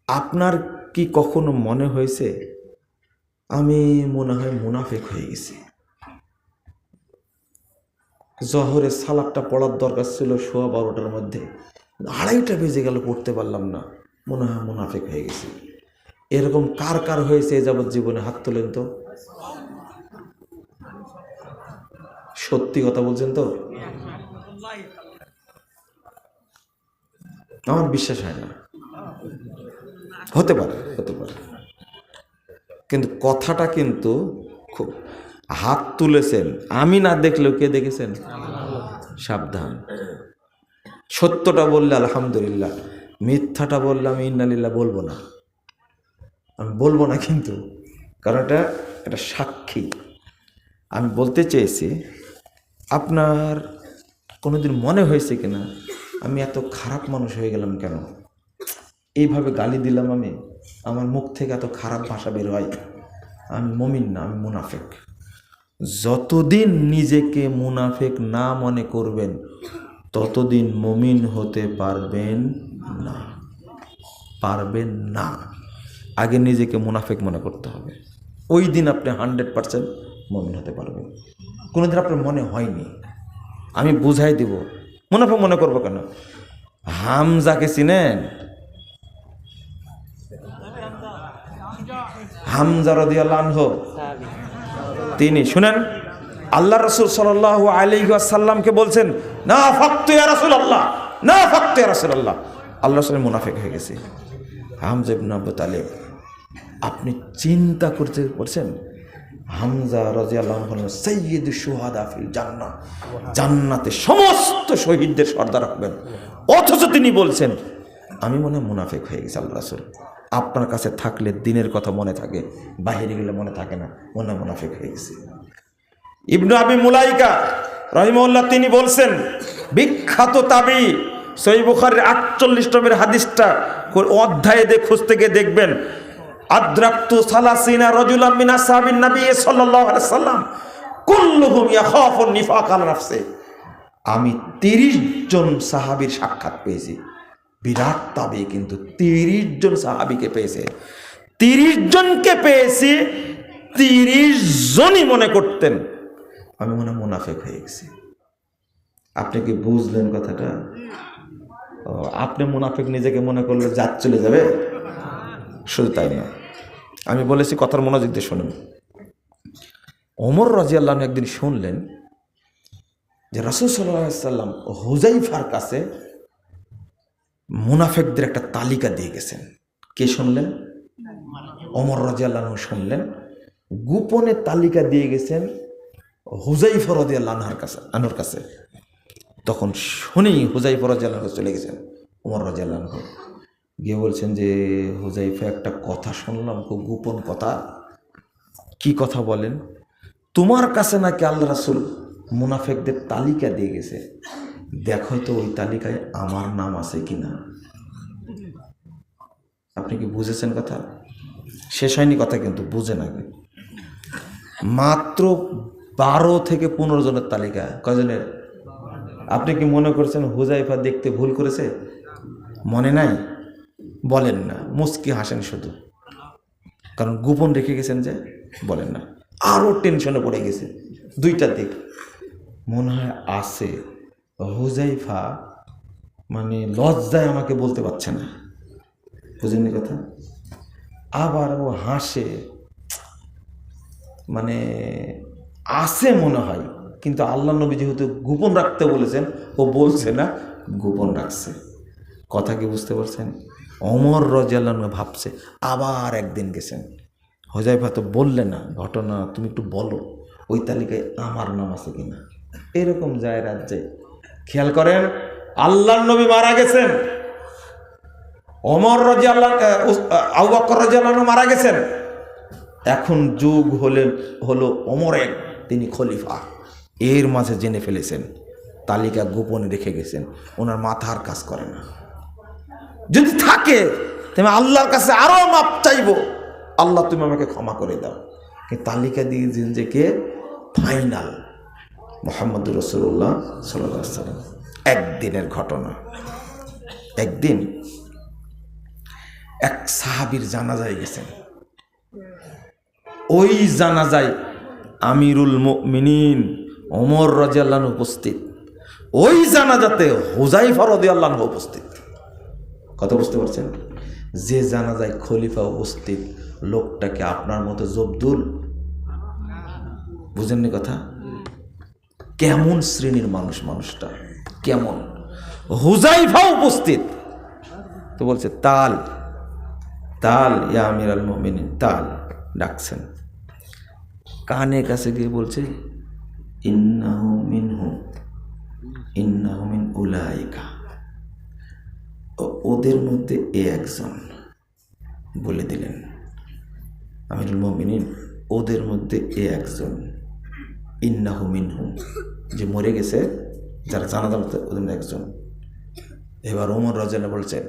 আপনার কি কখনো মনে হয়েছে আমি মনে হয় মুনাফিক হয়ে গেছি? জহরের সালাদটা পড়ার দরকার ছিল 12:15টার মধ্যে, 2:30 বেজে গেল, পড়তে পারলাম না, মনে হয় মুনাফিক হয়ে গেছি। এরকম কার কার হয়েছে এ যাবৎ জীবনে? হাত তোলেন তো। সত্যি কথা বলছেন তো? আমার বিশ্বাস হয় না। হতে পারে, হতে পারে, কিন্তু কথাটা কিন্তু খুব, হাত তুলেছেন আমি না দেখলেও কে দেখেছেন? সাবধান। সত্যটা বললে আলহামদুলিল্লাহ, মিথ্যাটা বললে আমি ইন্নালিল্লাহ বলবো না, আমি বলবো না কিন্তু, কারণ এটা সাক্ষী। আমি বলতে চেয়েছি, আপনার কোনোদিন মনে হয়েছে কিনা আমি এত খারাপ মানুষ হয়ে গেলাম কেন? এইভাবে গালি দিলাম আমি, আমার মুখ থেকে এত খারাপ ভাষা বের হয়। আমি মুমিন না, আমি মুনাফিক। যতদিন নিজেকে মুনাফিক না মনে করবেন ততদিন মুমিন হতে পারবেন না, পারবেন না। আগে নিজেকে মুনাফিক মনে করতে হবে, ওই দিন আপনি 100% মুমিন হতে পারবেন। কোনোদিন আপনার মনে হয়নি, আমি বুঝাই দিব। মুনাফিক মনে করবো কেন? হামজাকে চিনেন? হামজা রাদিয়াল্লাহু আনহু, তিনি শুনেন আল্লাহ রাসূল সাল্লাল্লাহু আলাইহি ওয়াসাল্লামকে বলছেন, নাফাকতু ইয়া রাসূলুল্লাহ, নাফাকতু ইয়া রাসূলুল্লাহ, আল্লাহ রাসূল মুনাফিক হয়ে গেছে। হামজা ইবনে আবু তালিব, আপনি চিন্তা করতে পারছেন? হামজা রাদিয়াল্লাহু আনহু সাইয়্যিদুশ শুহাদা ফিল জান্নাহ, জান্নাতে সমস্ত শহীদদের সর্দার হবেন, অথচ তিনি বলছেন আমি মনে মুনাফিক হয়ে গেছি। আল্লাহ রাসূল, আপনার কাছে থাকলে দিনের কথা মনে থাকে, বাহিরে গেলে মনে থাকে না, মনে মুনাফিক হয়ে গেছে। ইবনু আবি মুলাইকা রাহিমাহুল্লাহ তিনি বলছেন, বিখ্যাত তাবী, সহিহ বুখারীর 48 নম্বরের হাদিসটা অধ্যায়ে খুঁজতে গিয়ে দেখবেন, আদরাকতু সালাসিনা রাজুলাম মিন আসহাবিন নবী সাল্লাল্লাহু আলাইহি সাল্লাম কুল্লুহুম ইয়াখাফুন নিফাক আলা নাফসি। আমি 30 জন সাহাবীর সাক্ষাৎ পেয়েছি। বিরাট তাবী, কিন্তু 30 জন সাহাবীকে পেয়েছে। 30 জনকে পেয়েছি, 30 জনই মনে করতেন আমি মনে মুনাফিক হয়ে গেছি। আপনি কি বুঝলেন কথাটা? আপনি মুনাফিক নিজেকে মনে করলে জাত চলে যাবে? শুধু তাই না, আমি বলেছি, কথার মনোযোগ দিয়ে শুনুন। ওমর রাদিয়াল্লাহু আনহু একদিন শুনলেন যে রাসূল সাল্লাল্লাহু আলাইহি সাল্লাম হুযায়ফার কাছে মুনাফিকদের একটা তালিকা দিয়ে গেছেন। কে শুনলেন? ওমর রাদিয়াল্লাহু আনহু শুনলেন, গোপনে তালিকা দিয়ে গেছেন হুযায়ফা রাদিয়াল্লাহু আনহুর কাছে। তখন শুনেই হুযায়ফা রাদিয়াল্লাহু আনহু চলে গেছেন ওমর রাদিয়াল্লাহু আনহু, গিয়ে বলছেন যে হুযায়ফা, একটা কথা শুনলাম, খুব গোপন কথা। কি কথা বলেন? তোমার কাছে নাকি আল্লাহ রাসূল মুনাফিকদের তালিকা দিয়ে গেছে, দেখো তো ওই তালিকায় আমার নাম আছে কিনা। আপনি কি বুঝেছেন কথা? শেষ হয়নি কথা, কিন্তু বুঝে না। মাত্র 12 থেকে 15 জনের তালিকা। কয়জনের? আপনি কি মনে করছেন হুযায়ফা দেখতে ভুল করেছে? মনে নাই? বলেন না, মুস্কি হাসেন শুধু, কারণ গোপন রেখে গেছেন যে বলেন না। আরও টেনশনে পড়ে গেছে। দুইটা দিক মনে হয় আছে, হুযায়ফা মানে লজ্জায় আমাকে বলতে পারছে না, বুঝেননি কথা? আবার ও হাসে, মানে আছে মনে হয়, কিন্তু আল্লাহ নবী যেহেতু গোপন রাখতে বলেছেন, ও বলছে না, গোপন রাখছে। কথা কি বুঝতে পারছেন? ওমর রাদিয়াল্লাহু আনহু ভাবছে, আবার একদিন গেছেন, হুযায়ফা তো বললে না ঘটনা, তুমি একটু বলো ওই তালিকায় আমার নাম আছে কিনা। এরকম যায় রাজ্যে। খেয়াল করেন, আল্লাহর নবী মারা গেছেন, ওমর রাদিয়াল্লাহু আবু বকর রাদিয়াল্লাহু আনহু মারা গেছেন, এখন যুগ হলো ওমরের, তিনি খলিফা। এর মাঝে জেনে ফেলেছেন, তালিকা গোপনে রেখে গেছেন, ওনার মাথার কাজ করে না। যদি থাকে তুমি আল্লাহর কাছে আরো মাপ চাইবো, আল্লাহ তুমি আমাকে ক্ষমা করে দাও, কিন্তু তালিকা দিয়ে দিন যে কে ফাইনাল, মুহাম্মদুর রাসূলুল্লাহ সাল্লাল্লাহু আলাইহি ওয়াসাল্লাম। একদিনের ঘটনা। একদিন এক সাহাবীর জানাজায় গেছেন। ওই জানাজায় আমিরুল মুমিনিন ওমর রাদিয়াল্লাহু আনহু উপস্থিত, ওই জানাজাতে হুযায়ফা রাদিয়াল্লাহু আনহু উপস্থিত। কথা বুঝতে পারছেন? যে জানাজায় খলিফা উপস্থিত, লোকটাকে আপনার মতো জবদুল, বুঝেননি কথা? কেমন শ্রেণীর মানুষ মানুষটা, কেমন? হুযায়ফা উপস্থিত, তো বলছে তাল তাল ইয়া আমিরুল মুমিনিন, তাল ডাকছেন। কানে কাছে গিয়ে বলছে ইন্নাহু মিনহুম, ইন্নাহু মিন উলাইকা, ওদের মধ্যে এ একজন। বলে দিলেন আমিরুল মুমিনিন, ওদের মধ্যে এ একজন, ইন্নাহু মিনহুম, যে মরে গেছে, যারা জানাজা পড়তে ওদের মধ্যে একজন। এবার ওমর রাদিয়াল্লাহু বলছেন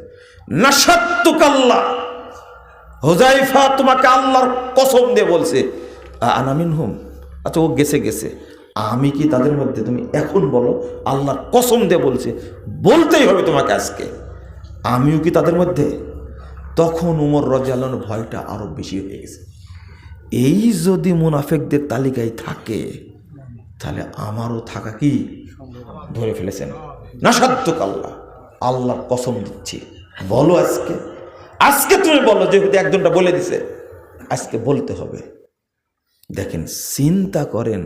নাশাত্তুকাল্লাহ, হুযায়ফা তোমাকে আল্লাহর কসম দিয়ে বলছে আনা মিনহুম। আচ্ছা ও গেছে গেছে, আমি কি তাদের মধ্যে? তুমি এখন বলো, আল্লাহর কসম দিয়ে বলছে, বলতেই হবে তোমাকে আজকে, আমিও কি তাদের মধ্যে? তখন ওমর রাদিয়াল্লাহু আনহুর ভয়টা আরো বেশি হয়ে গেছে। এই যদি মুনাফিকদের তালিকায় থাকে, তাহলে আমারও থাকা কি? ধরে ফেলেছেন। নাশাত্তুকাল্লাহ, আল্লাহর কসম দিচ্ছি, বলো আজকে, আজকে তুমি বলো, যেহেতু একজনটা বলে দিছে, আজকে বলতে হবে। দেখেন, চিন্তা করেন,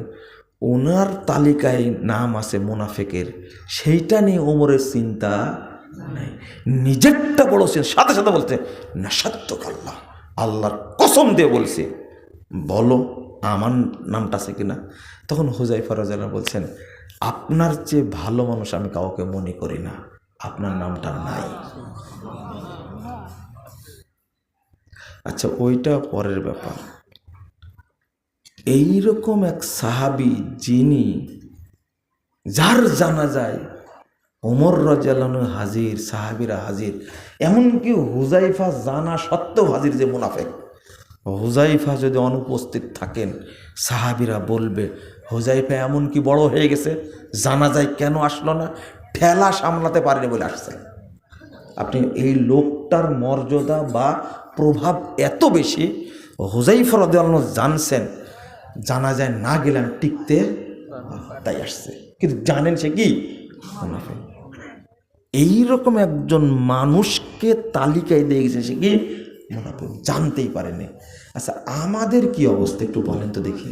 ওনার তালিকায় নাম আছে মুনাফিকের, সেইটা নিয়ে ওমরের চিন্তা নাই, নিজেরটা বড় সাথে সাথে বলতে নাশাত্তুকাল্লাহ, আল্লাহর কসম দিয়ে বলছে, বলো আমার নামটা আছে কিনা। তখন হুযায়ফা রাদিয়াল্লাহু আনহু বলছেন আপনার চেয়ে ভালো মানুষ আমি কাউকে মনে করি না, আপনার নামটা নাই। আচ্ছা ওইটা পরের ব্যাপার। এইরকম এক সাহাবী, যিনি, যার জানা যায় ওমর রাদিয়াল্লাহু আনহু হাজির, সাহাবীরা হাজির, এমনকি হুযায়ফা জানা সত্ত্বেও হাজির যে মুনাফিক। হুযায়ফা যদি অনুপস্থিত থাকেন, সাহাবীরা বলবে হুযায়ফা এমন কি বড় হয়ে গেছে, জানা যায় কেন আসলো না, ঠেলা সামলাতে পারেনি বলে আসছে। আপনি এই লোকটার মর্যাদা বা প্রভাব এত বেশি, হুযায়ফা রাদিয়াল্লাহু আনহু জানছেন, জানা যায় না গেলাম টিকতে, তাই আসছে। কিন্তু জানেন সে কি মুনাফিক। এইরকম একজন মানুষকে তালিকায় দিয়ে গেছে, সে কি মুনাফিক, জানতেই পারেনি। আচ্ছা আমাদের কি অবস্থা একটু বলেন তো দেখি,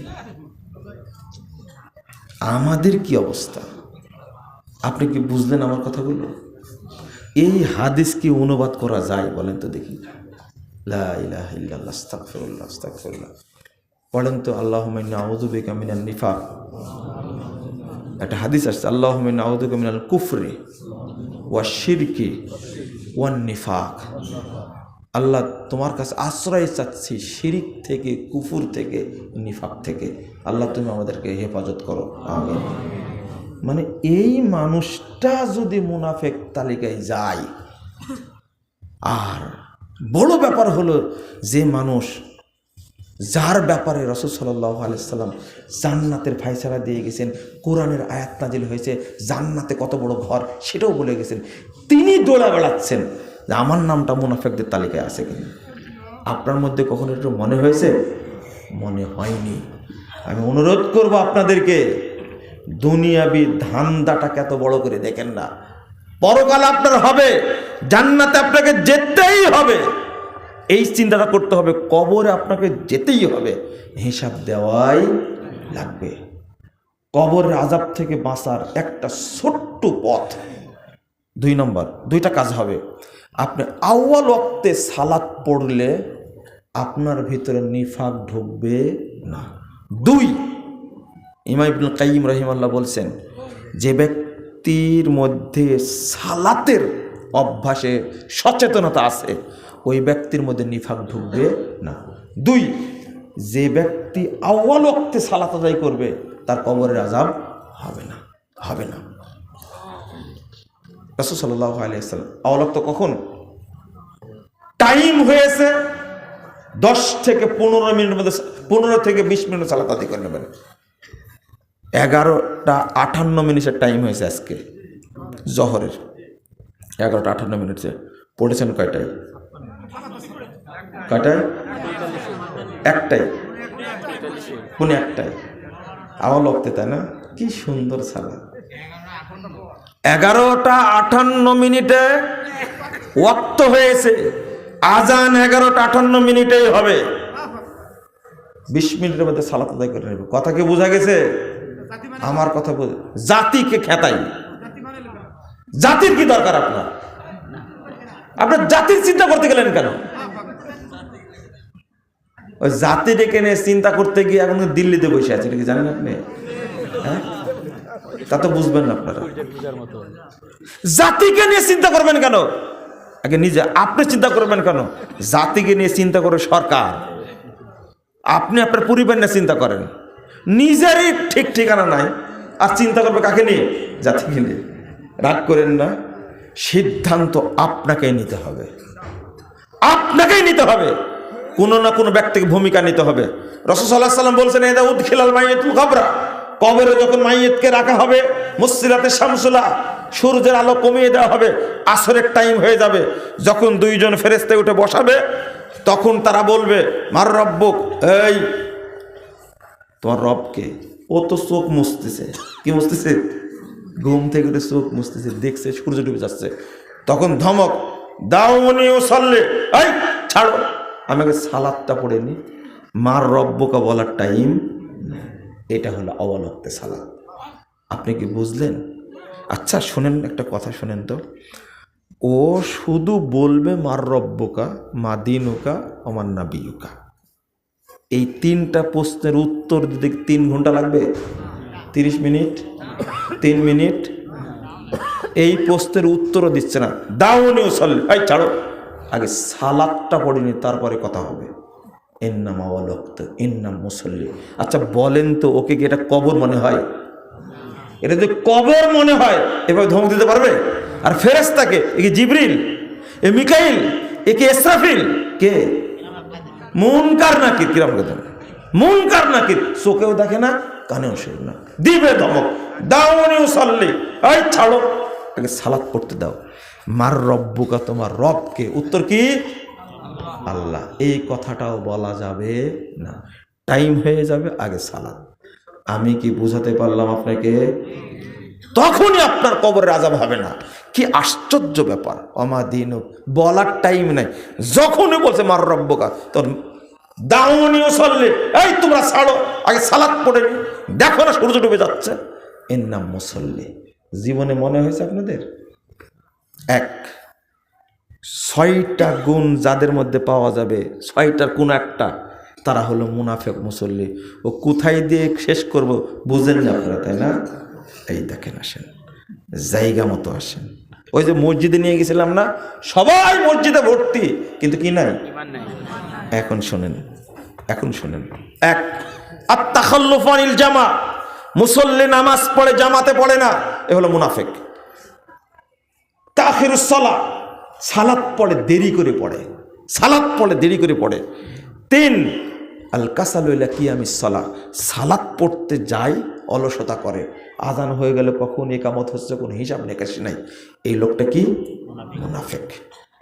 আমাদের কি অবস্থা? আপনি কি বুঝলেন আমার কথাগুলো? এই হাদিস কি অনুবাদ করা যায় বলেন তো দেখি? লা ইলাহা ইল্লাল্লাহ, আস্তাগফিরুল্লাহ, আস্তাগফিরুল্লাহ পড়েন তো। আল্লাহুম্মা ইন্নী আউযু বিকা মিনান নিফাক, একটা হাদিস আসছে, আল্লাহুম্মা ইন্নী আউযু বিকা মিনাল কুফরি ওয়া শিরকি ওয়ান নিফাক। আল্লাহ তোমার কাছে আশ্রয় চাচ্ছি শিরিক থেকে, কুফুর থেকে, নিফাক থেকে। আল্লাহ তুমি আমাদেরকে হেফাজত করো, আমিন। মানে এই মানুষটা যদি মুনাফিক তালিকায় যায়, আর বড় ব্যাপার হলো যে মানুষ, যার ব্যাপারে রাসূল সাল্লাল্লাহু আলাইহি সাল্লাম জান্নাতের ফায়সালা দিয়ে গেছেন, কোরআনের আয়াত নাজিল হয়েছে, জান্নাতে কত বড় ঘর সেটাও বলে গেছেন, তিনি দৌড়া বেড়াচ্ছেন যে আমার নামটা মুনাফিকদের তালিকায় আছে কিনা। আপনার মধ্যে কখনো একটু মনে হয়েছে? মনে হয়নি। আমি অনুরোধ করব আপনাদেরকে, দুনিয়াবি ধান্দাটাকে এত বড় করে দেখেন না। পরকাল আপনার হবে, জান্নাতে আপনাকে যেতেই হবে, এই চিন্তাটা করতে হবে। কবরে আপনাকে যেতেই হবে, হিসাব দেওয়াই লাগবে। কবরের আযাব থেকে বাঁচার একটা ছোট্ট পথ, 2 নম্বর, 2টা কাজ হবে। আপনি আউয়াল ওয়াক্তে সালাত পড়লে আপনার ভিতরে নিফাক ঢুকবে না। 2, ইমাম ইবনুল কাইয়িম রাহিমাহুল্লাহ বলছেন, যে ব্যক্তির মধ্যে সালাতের অভ্যাসে সচেতনতা আছে, ওই ব্যক্তির মধ্যে নিফাক ঢুকবে না। 2, যে ব্যক্তি আউয়াল ওয়াক্তে সালাত আদায় করবে, তার কবরের আযাব হবে না, হবে না। রাসূল সাল্লাল্লাহু আলাইহি ওয়াসাল্লাম আউয়াল ওয়াক্ত কখন? টাইম হয়েছে 10 থেকে 15 মিনিটের মধ্যে, 15 থেকে 20 মিনিট সালাত আদায় করে নেবেন। 11:58 টাইম হয়েছে আজকে জহরের, 11:58 পড়েছেন কয়টায়? কয়টায়? একটাই, কোন একটাই? আমার লোকতে, তাই না? কি সুন্দর সালাত। 11টা 58 ওয়াক্ত হয়েছে, আজান 11টা 58 হবে। 20 মিনিটের মধ্যে সালাত আদায় করে নেবে। কথা কি বোঝা গেছে? আমার কথা জাতিকে খেতাই, জাতির কি দরকার? আপনার জাতির চিন্তা করতে গেলেন কেন? ওই জাতি ডেকে নিয়ে চিন্তা করতে গিয়ে এখন দিল্লিতে বসে আছে, এটা কি জানেন আপনি? হ্যাঁ, তা তো বুঝবেন না আপনারা। জাতিকে নিয়ে চিন্তা করবেন কেন? আগে নিজে আপনি চিন্তা করবেন কেন? জাতিকে নিয়ে চিন্তা করে সরকার, আপনি আপনার পরিবার নিয়ে চিন্তা করেন। নিজেরই ঠিক ঠিকানা নাই, আর চিন্তা করবে কাকে নিয়ে? জাতিকে নিয়ে। রাগ করেন না, সিদ্ধান্ত আপনাকেই নিতে হবে, আপনাকেই নিতে হবে। কোনো না কোনো ব্যক্তিকে ভূমিকা নিতে হবে। রাসূল সাল্লাল্লাহু আলাইহি ওয়াসাল্লাম বলছেন, এদা উদখিলাল মাইয়াতুল কবরা, কবরে যখন মাইয়াতকে রাখা হবে, মুসসিলাতে শামসুলা, সূর্যের আলো কমিয়ে দেওয়া হবে, আসরের টাইম হয়ে যাবে। যখন দুইজন ফেরেশতা উঠে বসাবে, তখন তারা বলবে, মার রব্বুক, এই তোমার রবকে? ও তো চোখ মুছতেছে। কি মুছতেছে? ঘুম থেকে উঠে চোখ মুছতেছে, দেখছে সূর্য ডুবে যাচ্ছে। তখন ধমক, দাউনি ও সাল্লে, এই ছাড়ো, আমাকে সালাতটা পড়ে নি। মার রব্বকা বলার টাইম, এটা হলো অবলক্তে সালাত। আপনি কি বুঝলেন? আচ্ছা শোনেন, একটা কথা শোনেন তো। ও শুধু বলবে মার রব্বকা, মা দিনুকা, আমার নাবিয়ুকা, এই 3টা প্রশ্নের উত্তর দিতে 3 ঘন্টা লাগবে? 30 মিনিট, 3 মিনিট? এই প্রশ্নের উত্তরও দিচ্ছে না। দাউনি ও সাল্লি, এই ছাড়ো, আগে সালাতটা পড়িনি, তারপরে কথা হবে। ইন্নামা ওয়ালাক্ত ইন্নাম মুসাল্লি। আচ্ছা বলেন তো, ওকে কি এটা কবর মনে হয়? এটা যদি কবর মনে হয়, এভাবে ধমক দিতে পারবে? আর ফেরেশতাকে, এ কি জিবরিল, এ মিকাইল, এ কি ইসরাফিল? কে? মুনকার নাকির। কিরম কথা? মুনকার নাকির, চোখেও দেখে না, কানেও শোনে না, দিবে ধমক। দাউনি উসাল্লি, এই ছাড়ো, আগে সালাত পড়তে দাও। মার রব্বুকা, তোমার রবকে? উত্তর কি? আল্লাহ। এই কথাটাও বলা যাবে না, টাইম হয়ে যাবে, আগে সালাত। আমি কি বুঝাতে পারলাম আপনাকে? তখনই আপনার কবরের আযাব হবে না। কি আশ্চর্য ব্যাপার! অমা দিন বলার টাইম নাই, যখনই বলছে মার রব্বকা, তখন দাউনি উসাল্লি, এই তোমরা ছাড়ো, আগে সালাত পড়ে নি, দেখো না সূর্য ডুবে যাচ্ছে। এর নাম মুসাল্লি। জীবনে মনে হয়েছে আপনাদের? 6টা গুণ যাদের মধ্যে পাওয়া যাবে, 6টার কোন একটা, তারা হলো মুনাফিক মুসল্লি। ও কোথায় দিয়ে শেষ করব বুঝেন না আপনারা, তাই না? এই দেখেন, আসেন, জায়গা মতো আসেন। ওই যে মসজিদে নিয়ে গেছিলাম না, সবাই মসজিদে ভর্তি, কিন্তু কি নাই? এখন শোনেন, এখন শোনেন। 1, আত-তাখাল্লুফু আনিল জামা, মুসল্লি নামাজ পড়ে জামাতে পড়ে না, এ হলো মুনাফিক। তাখিরুস সালাত, সালাত পড়ে দেরি করে পড়ে, সালাত পড়ে দেরি করে পড়ে। 3, আল কাসালু ইলা কিয়ামিস সালাহ, সালাত পড়তে যায় অলসতা করে, আজান হয়ে গেলে কখন ইকামত হচ্ছে কোনো হিসাব নিকাশি নাই। এই লোকটা কি? মুনাফিক।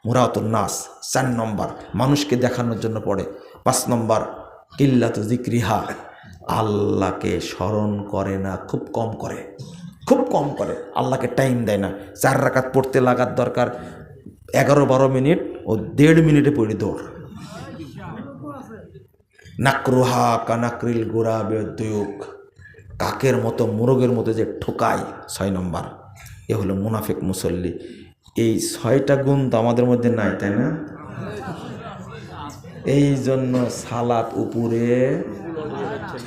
মুরাতুন নাস। 4 নম্বর, মানুষকে দেখানোর জন্য পড়ে। 5 নম্বর, কিল্লাতু যিকরিহা, আল্লাহকে স্মরণ করে না, খুব কম করে, খুব কম করে, আল্লাহকে টাইম দেয় না। 4 রাকাত পড়তে লাগার দরকার 11-12 মিনিট, ও 1.5 মিনিটে পড়ি দৌড়। নাকরুহা কানাকরিল গুরাবে দুয়ুক, কাকের মতো মোরগের মতো যে ঠোকায়। 6 নম্বর, এ হলো মুনাফিক মুসল্লি। এই 6টা গুণ তো আমাদের মধ্যে নাই, তাই না? এই জন্য সালাত উপরে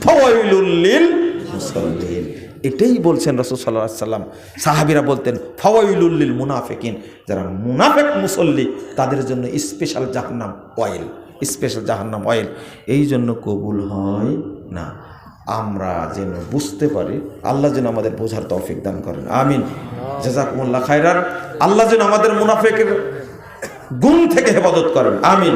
ফাওয়াইলুল লিল মুসাল্লিন, এটাই বলছেন রাসূল সাল্লাল্লাহু আলাইহি ওয়াসাল্লাম। সাহাবীরা বলতেন ফাওয়াইলুল লিল মুনাফিকিন, যারা মুনাফিক মুসল্লি তাদের জন্য স্পেশাল জাহান্নাম অয়েল, স্পেশাল জাহান্নাম অয়েল। এই জন্য কবুল হয় না। আমরা যেন বুঝতে পারি, আল্লাহ যেন আমাদের বোঝার তৌফিক দান করেন, আমিন। জাযাকুমুল্লাহ খায়রান। আল্লাহ যেন আমাদের মুনাফিকের গুণ থেকে হেফাজত করেন, আমিন।